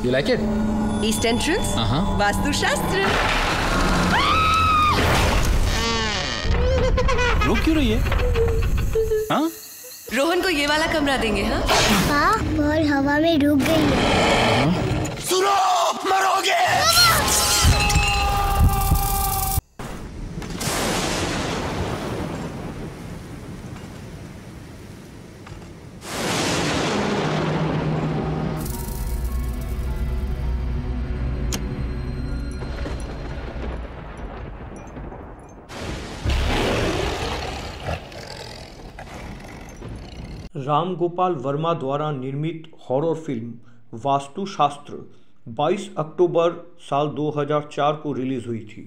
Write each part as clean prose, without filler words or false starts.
You like it? East entrance? वास्तुशास्त्र। रुक क्यों रही है? हाँ? रोहन को ये वाला कमरा देंगे। हाँ? हाँ, बॉल हवा में रुक गई है। सुनो, मरोगे। राम गोपाल वर्मा द्वारा निर्मित हॉरर फिल्म वास्तुशास्त्र 22 अक्टूबर साल 2004 को रिलीज हुई थी।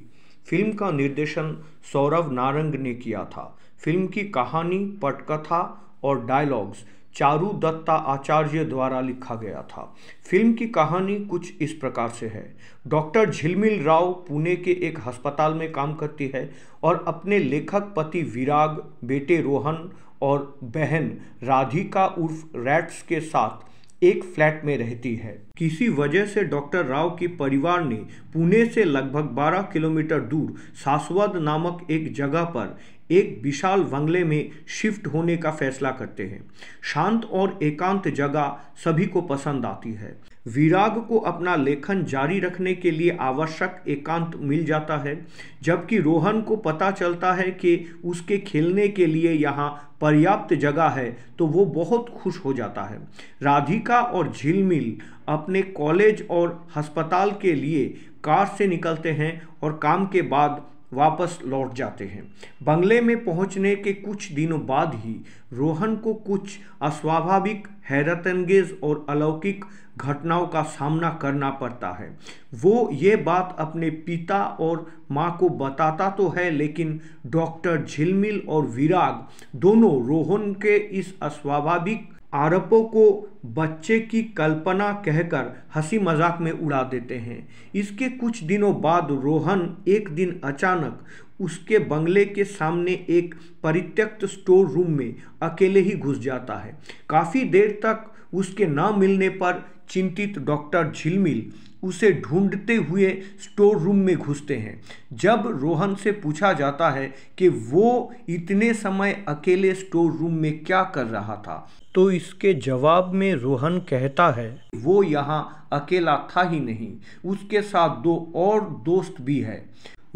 फिल्म का निर्देशन सौरभ नारंग ने किया था। फिल्म की कहानी, पटकथा और डायलॉग्स चारू दत्ता आचार्य द्वारा लिखा गया था। फिल्म की कहानी कुछ इस प्रकार से है। डॉक्टर झिलमिल राव पुणे के एक अस्पताल में काम करती है और अपने लेखक पति विराग, बेटे रोहन और बहन राधिका उर्फ रैट्स के साथ एक फ्लैट में रहती है। किसी वजह से डॉक्टर राव की परिवार ने पुणे से लगभग 12 किलोमीटर दूर सासवद नामक एक जगह पर एक विशाल बंगले में शिफ्ट होने का फैसला करते हैं। शांत और एकांत जगह सभी को पसंद आती है। विराग को अपना लेखन जारी रखने के लिए आवश्यक एकांत मिल जाता है, जबकि रोहन को पता चलता है कि उसके खेलने के लिए यहाँ पर्याप्त जगह है तो वो बहुत खुश हो जाता है। राधिका और झिलमिल अपने कॉलेज और अस्पताल के लिए कार से निकलते हैं और काम के बाद वापस लौट जाते हैं। बंगले में पहुंचने के कुछ दिनों बाद ही रोहन को कुछ अस्वाभाविक, हैरतअंगेज और अलौकिक घटनाओं का सामना करना पड़ता है। वो ये बात अपने पिता और माँ को बताता तो है, लेकिन डॉक्टर झिलमिल और विराग दोनों रोहन के इस अस्वाभाविक आरोपों को बच्चे की कल्पना कहकर हंसी मजाक में उड़ा देते हैं। इसके कुछ दिनों बाद रोहन एक दिन अचानक उसके बंगले के सामने एक परित्यक्त स्टोर रूम में अकेले ही घुस जाता है। काफ़ी देर तक उसके न मिलने पर चिंतित डॉक्टर झिलमिल उसे ढूंढते हुए स्टोर रूम में घुसते हैं। जब रोहन से पूछा जाता है कि वो इतने समय अकेले स्टोर रूम में क्या कर रहा था, तो इसके जवाब में रोहन कहता है वो यहाँ अकेला था ही नहीं, उसके साथ दो और दोस्त भी है।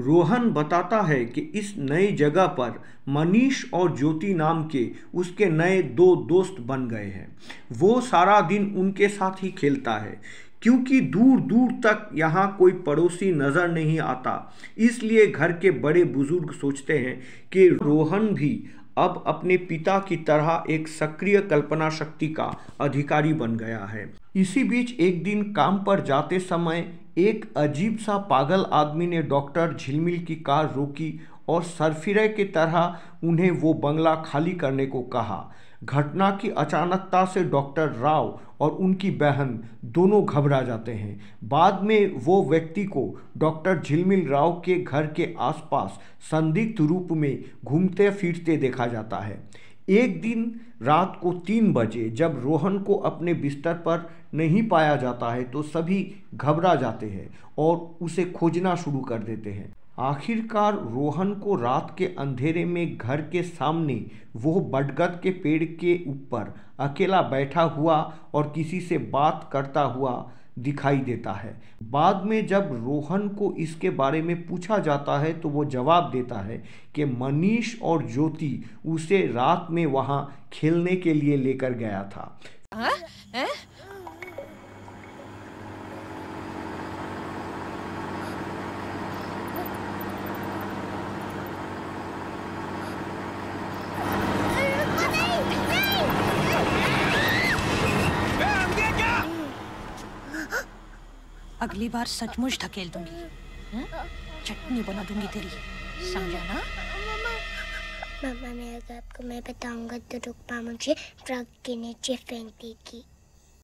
रोहन बताता है कि इस नई जगह पर मनीष और ज्योति नाम के उसके नए दो दोस्त बन गए हैं। वो सारा दिन उनके साथ ही खेलता है। क्योंकि दूर दूर तक यहाँ कोई पड़ोसी नज़र नहीं आता, इसलिए घर के बड़े बुजुर्ग सोचते हैं कि रोहन भी अब अपने पिता की तरह एक सक्रिय कल्पना शक्ति का अधिकारी बन गया है। इसी बीच एक दिन काम पर जाते समय एक अजीब सा पागल आदमी ने डॉक्टर झिलमिल की कार रोकी और सरफिरे की तरह उन्हें वो बंगला खाली करने को कहा। घटना की अचानकता से डॉक्टर राव और उनकी बहन दोनों घबरा जाते हैं। बाद में वो व्यक्ति को डॉक्टर झिलमिल राव के घर के आसपास संदिग्ध रूप में घूमते फिरते देखा जाता है। एक दिन रात को 3 बजे जब रोहन को अपने बिस्तर पर नहीं पाया जाता है तो सभी घबरा जाते हैं और उसे खोजना शुरू कर देते हैं। आखिरकार रोहन को रात के अंधेरे में घर के सामने वो बरगद के पेड़ के ऊपर अकेला बैठा हुआ और किसी से बात करता हुआ दिखाई देता है। बाद में जब रोहन को इसके बारे में पूछा जाता है तो वो जवाब देता है कि मनीष और ज्योति उसे रात में वहाँ खेलने के लिए लेकर गया था। अगली बार सचमुच ढकेल दूंगी, चटनी बना दूंगी तेरी, समझा ना? मम्मा ने अगर आपको मैं बताऊंगा तो रुकमा मुझे ट्रक के नीचे फेंक देगी।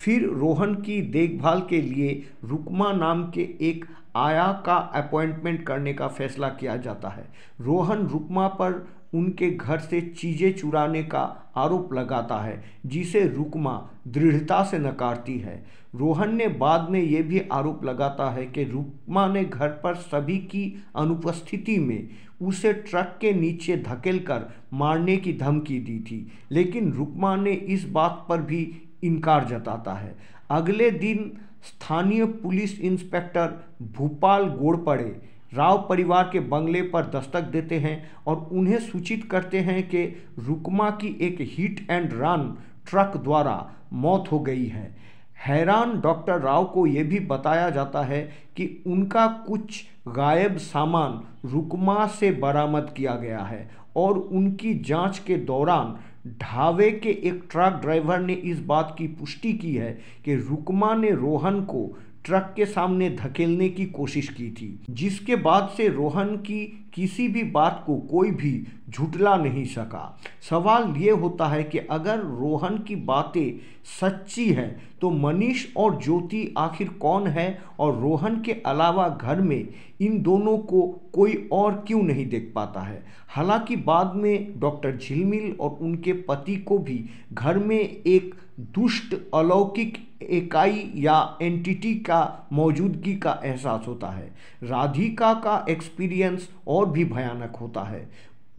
फिर रोहन की देखभाल के लिए रुकमा नाम के एक आया का अपॉइंटमेंट करने का फैसला किया जाता है। रोहन रुकमा पर उनके घर से चीज़ें चुराने का आरोप लगाता है, जिसे रुकमा दृढ़ता से नकारती है। रोहन ने बाद में ये भी आरोप लगाता है कि रुकमा ने घर पर सभी की अनुपस्थिति में उसे ट्रक के नीचे धकेलकर मारने की धमकी दी थी, लेकिन रुकमा ने इस बात पर भी इनकार जताता है। अगले दिन स्थानीय पुलिस इंस्पेक्टर भूपाल गोड़पड़े राव परिवार के बंगले पर दस्तक देते हैं और उन्हें सूचित करते हैं कि रुकमा की एक हिट एंड रन ट्रक द्वारा मौत हो गई है। हैरान डॉक्टर राव को यह भी बताया जाता है कि उनका कुछ गायब सामान रुकमा से बरामद किया गया है और उनकी जांच के दौरान ढाबे के एक ट्रक ड्राइवर ने इस बात की पुष्टि की है कि रुकमा ने रोहन को ट्रक के सामने धकेलने की कोशिश की थी, जिसके बाद से रोहन की किसी भी बात को कोई भी झुठला नहीं सका। सवाल ये होता है कि अगर रोहन की बातें सच्ची है तो मनीष और ज्योति आखिर कौन है और रोहन के अलावा घर में इन दोनों को कोई और क्यों नहीं देख पाता है। हालांकि बाद में डॉक्टर झिलमिल और उनके पति को भी घर में एक दुष्ट अलौकिक इकाई या एंटिटी का मौजूदगी का एहसास होता है। राधिका का एक्सपीरियंस और भी भयानक होता है।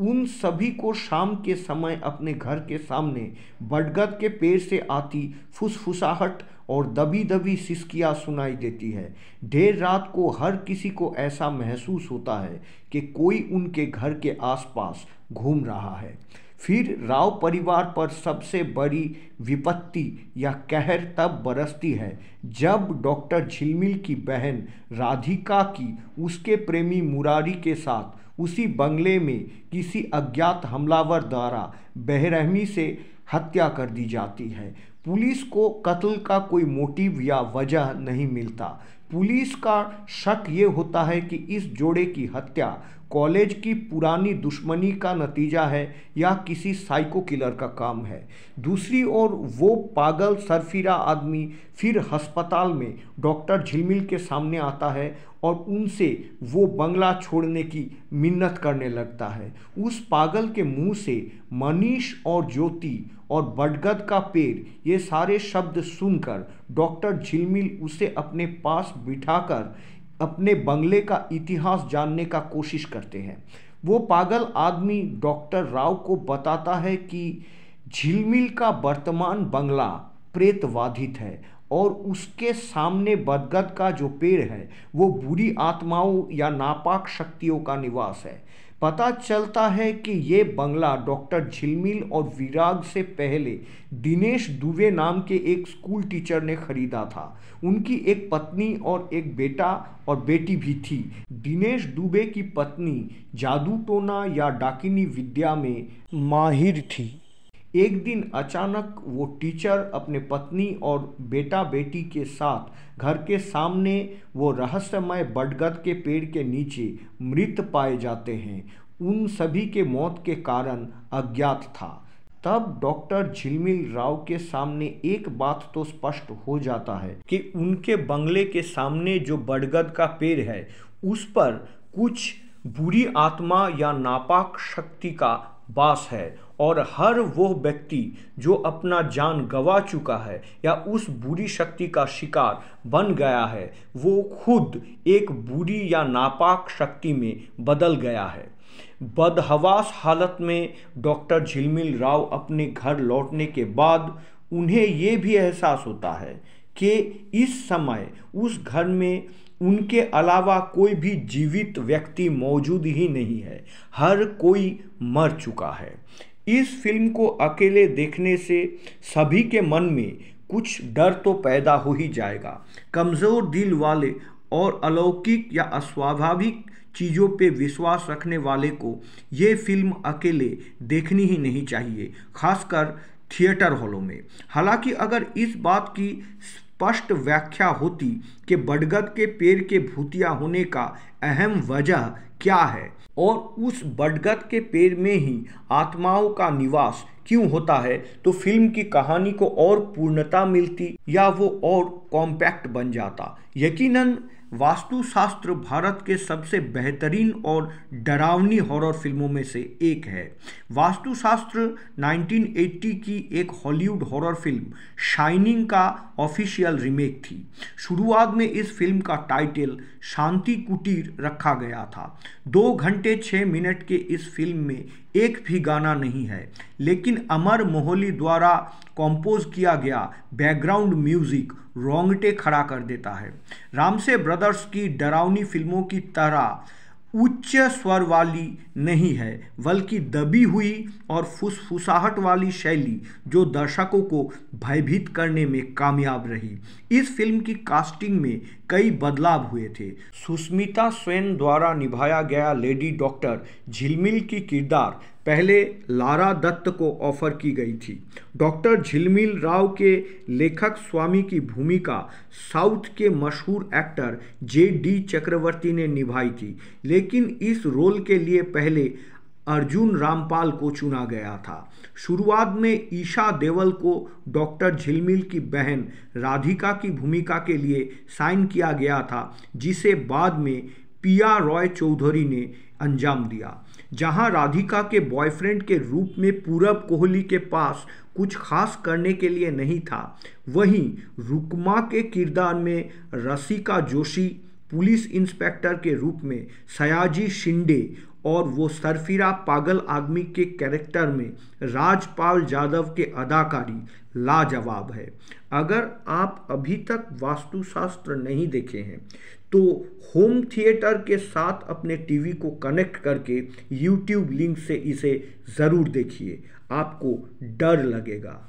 उन सभी को शाम के समय अपने घर के सामने बरगद के पेड़ से आती फुसफुसाहट और दबी दबी सिसकियाँ सुनाई देती है। देर रात को हर किसी को ऐसा महसूस होता है कि कोई उनके घर के आसपास घूम रहा है। फिर राव परिवार पर सबसे बड़ी विपत्ति या कहर तब बरसती है जब डॉक्टर झिलमिल की बहन राधिका की उसके प्रेमी मुरारी के साथ उसी बंगले में किसी अज्ञात हमलावर द्वारा बेरहमी से हत्या कर दी जाती है। पुलिस को कत्ल का कोई मोटिव या वजह नहीं मिलता। पुलिस का शक ये होता है कि इस जोड़े की हत्या कॉलेज की पुरानी दुश्मनी का नतीजा है या किसी साइको किलर का काम है। दूसरी ओर वो पागल सरफिरा आदमी फिर अस्पताल में डॉक्टर झिलमिल के सामने आता है और उनसे वो बंगला छोड़ने की मिन्नत करने लगता है। उस पागल के मुंह से मनीष और ज्योति और बरगद का पेड़ ये सारे शब्द सुनकर डॉक्टर झिलमिल उसे अपने पास बिठाकर अपने बंगले का इतिहास जानने का कोशिश करते हैं। वो पागल आदमी डॉक्टर राव को बताता है कि झिलमिल का वर्तमान बंगला प्रेतवाधित है और उसके सामने बरगद का जो पेड़ है वो बुरी आत्माओं या नापाक शक्तियों का निवास है। पता चलता है कि ये बंगला डॉक्टर झिलमिल और विराग से पहले दिनेश दुबे नाम के एक स्कूल टीचर ने खरीदा था। उनकी एक पत्नी और एक बेटा और बेटी भी थी। दिनेश दुबे की पत्नी जादू टोना या डाकिनी विद्या में माहिर थी। एक दिन अचानक वो टीचर अपने पत्नी और बेटा बेटी के साथ घर के सामने वो रहस्यमय बरगद के पेड़ के नीचे मृत पाए जाते हैं। उन सभी के मौत के कारण अज्ञात था। तब डॉक्टर झिलमिल राव के सामने एक बात तो स्पष्ट हो जाता है कि उनके बंगले के सामने जो बरगद का पेड़ है उस पर कुछ बुरी आत्मा या नापाक शक्ति का वास है और हर वो व्यक्ति जो अपना जान गंवा चुका है या उस बुरी शक्ति का शिकार बन गया है वो खुद एक बुरी या नापाक शक्ति में बदल गया है। बदहवास हालत में डॉक्टर झिलमिल राव अपने घर लौटने के बाद उन्हें ये भी एहसास होता है कि इस समय उस घर में उनके अलावा कोई भी जीवित व्यक्ति मौजूद ही नहीं है। हर कोई मर चुका है। इस फिल्म को अकेले देखने से सभी के मन में कुछ डर तो पैदा हो ही जाएगा। कमज़ोर दिल वाले और अलौकिक या अस्वाभाविक चीज़ों पे विश्वास रखने वाले को ये फिल्म अकेले देखनी ही नहीं चाहिए, खासकर थिएटर हॉलों में। हालांकि अगर इस बात की स्पष्ट व्याख्या होती कि बरगद के पेड़ के भूतिया होने का अहम वजह क्या है और उस बरगद के पेड़ में ही आत्माओं का निवास क्यों होता है, तो फिल्म की कहानी को और पूर्णता मिलती या वो और कॉम्पैक्ट बन जाता। यकीनन वास्तुशास्त्र भारत के सबसे बेहतरीन और डरावनी हॉरर फिल्मों में से एक है। वास्तुशास्त्र 1980 की एक हॉलीवुड हॉरर फिल्म शाइनिंग का ऑफिशियल रीमेक थी। शुरुआत में इस फिल्म का टाइटल शांति कुटीर रखा गया था। 2 घंटे 6 मिनट के इस फिल्म में एक भी गाना नहीं है, लेकिन अमर मोहल्ली द्वारा कंपोज किया गया बैकग्राउंड म्यूजिक रोंगटे खड़ा कर देता है। रामसे ब्रदर्स की डरावनी फिल्मों की तरह उच्च स्वर वाली नहीं है, बल्कि दबी हुई और फुसफुसाहट वाली शैली जो दर्शकों को भयभीत करने में कामयाब रही। इस फिल्म की कास्टिंग में कई बदलाव हुए थे। सुष्मिता सेन द्वारा निभाया गया लेडी डॉक्टर झिलमिल की किरदार पहले लारा दत्त को ऑफर की गई थी। डॉक्टर झिलमिल राव के लेखक स्वामी की भूमिका साउथ के मशहूर एक्टर J.D. चक्रवर्ती ने निभाई थी, लेकिन इस रोल के लिए पहले अर्जुन रामपाल को चुना गया था। शुरुआत में ईशा देवल को डॉक्टर झिलमिल की बहन राधिका की भूमिका के लिए साइन किया गया था, जिसे बाद में पिया रॉय चौधरी ने अंजाम दिया। जहां राधिका के बॉयफ्रेंड के रूप में पूरब कोहली के पास कुछ खास करने के लिए नहीं था, वहीं रुकमा के किरदार में रसिका जोशी, पुलिस इंस्पेक्टर के रूप में सयाजी शिंदे और वो सरफिरा पागल आदमी के कैरेक्टर में राजपाल यादव के अदाकारी लाजवाब है। अगर आप अभी तक वास्तुशास्त्र नहीं देखे हैं तो होम थिएटर के साथ अपने टीवी को कनेक्ट करके YouTube लिंक से इसे ज़रूर देखिए, आपको डर लगेगा।